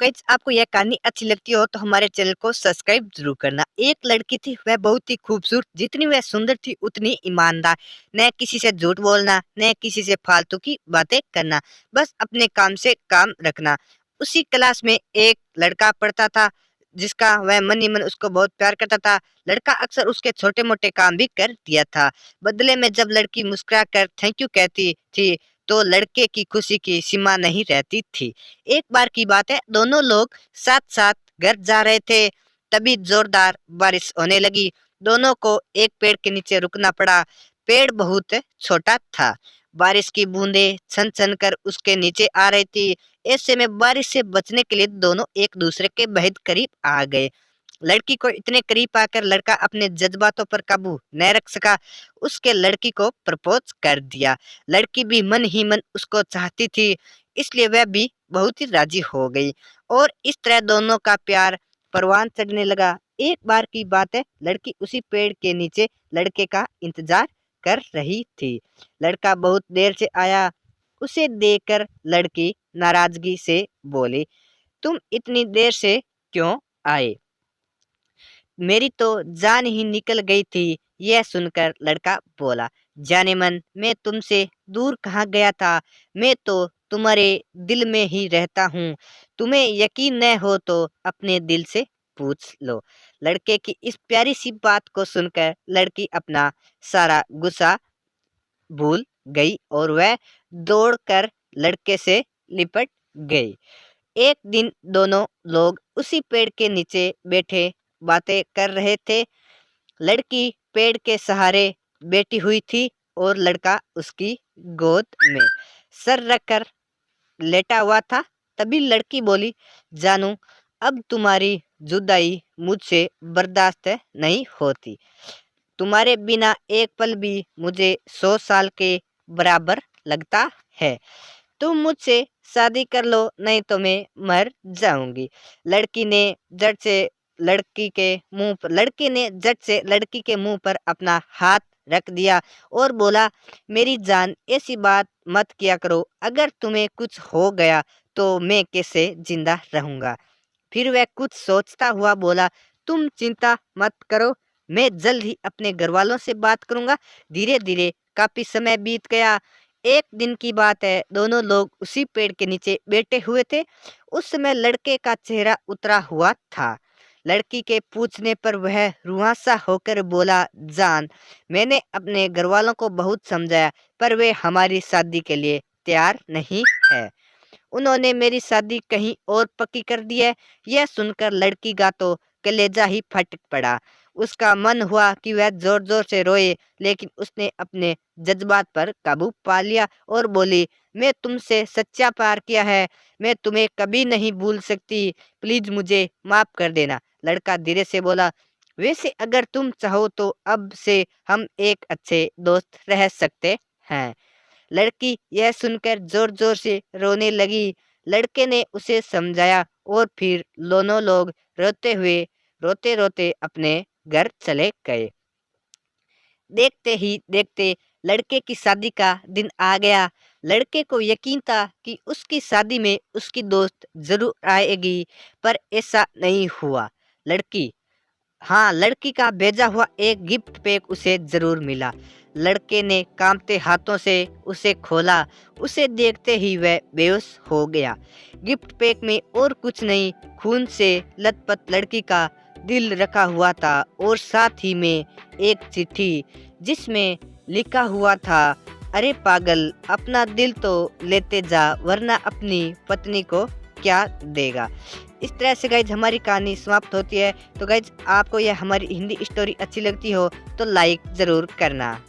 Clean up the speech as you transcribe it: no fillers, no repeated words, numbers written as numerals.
Guys आपको यह कहानी अच्छी लगती हो तो हमारे चैनल को सब्सक्राइब जरूर करना। एक लड़की थी, वह बहुत ही खूबसूरत, जितनी वह सुंदर थी उतनी ईमानदार। न किसी से झूठ बोलना, न किसी से फालतू की बातें करना, बस अपने काम से काम रखना। उसी क्लास में एक लड़का पढ़ता था जिसका वह मन ही मन उसको बहुत प्यार करता था। लड़का अक्सर उसके छोटे मोटे काम भी कर दिया था। बदले में जब लड़की मुस्कुरा कर थैंक यू कहती थी तो लड़के की खुशी की सीमा नहीं रहती थी। एक बार की बात है, दोनों लोग साथ साथ घर जा रहे थे, तभी जोरदार बारिश होने लगी। दोनों को एक पेड़ के नीचे रुकना पड़ा। पेड़ बहुत छोटा था, बारिश की बूंदें छन छन कर उसके नीचे आ रही थी। ऐसे में बारिश से बचने के लिए दोनों एक दूसरे के बेहद करीब आ गए। लड़की को इतने करीब आकर लड़का अपने जज्बातों पर काबू न रख सका, उसके लड़की को प्रपोज कर दिया। लड़की भी मन ही मन उसको चाहती थी, इसलिए वह भी बहुत ही राजी हो गई और इस तरह दोनों का प्यार परवान चढ़ने लगा। एक बार की बात है, लड़की उसी पेड़ के नीचे लड़के का इंतजार कर रही थी। लड़का बहुत देर से आया। उसे देखकर लड़की नाराजगी से बोली, तुम इतनी देर से क्यों आए? मेरी तो जान ही निकल गई थी। यह सुनकर लड़का बोला, जाने मन, मैं तुमसे दूर कहाँ गया था, मैं तो तुम्हारे दिल में ही रहता हूँ। तुम्हें यकीन न हो तो अपने दिल से पूछ लो। लड़के की इस प्यारी सी बात को सुनकर लड़की अपना सारा गुस्सा भूल गई और वह दौड़कर लड़के से लिपट गई। एक दिन दोनों लोग उसी पेड़ के नीचे बैठे बातें कर रहे थे। लड़की पेड़ के सहारे बैठी हुई थी और लड़का उसकी गोद में सर रखकर लेटा हुआ था। तभी लड़की बोली, जानू, अब तुम्हारी जुदाई मुझसे बर्दाश्त नहीं होती। तुम्हारे बिना एक पल भी मुझे 100 साल के बराबर लगता है। तुम मुझसे शादी कर लो, नहीं तो मैं मर जाऊंगी। लड़की ने झट से लड़की के मुंह पर अपना हाथ रख दिया और बोला, मेरी जान, ऐसी बात मत किया करो। अगर तुम्हें कुछ हो गया तो मैं कैसे जिंदा रहूंगा? फिर वह कुछ सोचता हुआ बोला, तुम चिंता मत करो, मैं जल्द ही अपने घर वालों से बात करूंगा। धीरे धीरे काफी समय बीत गया। एक दिन की बात है, दोनों लोग उसी पेड़ के नीचे बैठे हुए थे। उस समय लड़के का चेहरा उतरा हुआ था। लड़की के पूछने पर वह रुआंसा होकर बोला, जान, मैंने अपने घर वालों को बहुत समझाया, पर वे हमारी शादी के लिए तैयार नहीं है। उन्होंने मेरी शादी कहीं और पक्की कर दी है। यह सुनकर लड़की का तो कलेजा ही फट पड़ा। उसका मन हुआ कि वह जोर जोर से रोए, लेकिन उसने अपने जज्बात पर काबू पा लिया और बोली, मैं तुमसे सच्चा प्यार किया है, मैं तुम्हें कभी नहीं भूल सकती, प्लीज मुझे माफ कर देना। लड़का धीरे से बोला, वैसे अगर तुम चाहो तो अब से हम एक अच्छे दोस्त रह सकते हैं। लड़की यह सुनकर जोर जोर से रोने लगी। लड़के ने उसे समझाया और फिर दोनों लोग रोते रोते अपने घर चले गए। देखते ही देखते लड़के की शादी का दिन आ गया। लड़के को यकीन था कि उसकी शादी में उसकी दोस्त जरूर आएगी, पर ऐसा नहीं हुआ। लड़की का भेजा हुआ एक गिफ्ट पैक उसे जरूर मिला। लड़के ने कांपते हाथों से उसे खोला। उसे देखते ही वह बेहोश हो गया। गिफ्ट पैक में और कुछ नहीं, खून से लथपथ लड़की का दिल रखा हुआ था और साथ ही में एक चिट्ठी जिसमें लिखा हुआ था, अरे पागल, अपना दिल तो लेते जा, वरना अपनी पत्नी को क्या देगा। इस तरह से गाइज हमारी कहानी समाप्त होती है। तो गाइज आपको यह हमारी हिंदी स्टोरी अच्छी लगती हो तो लाइक ज़रूर करना।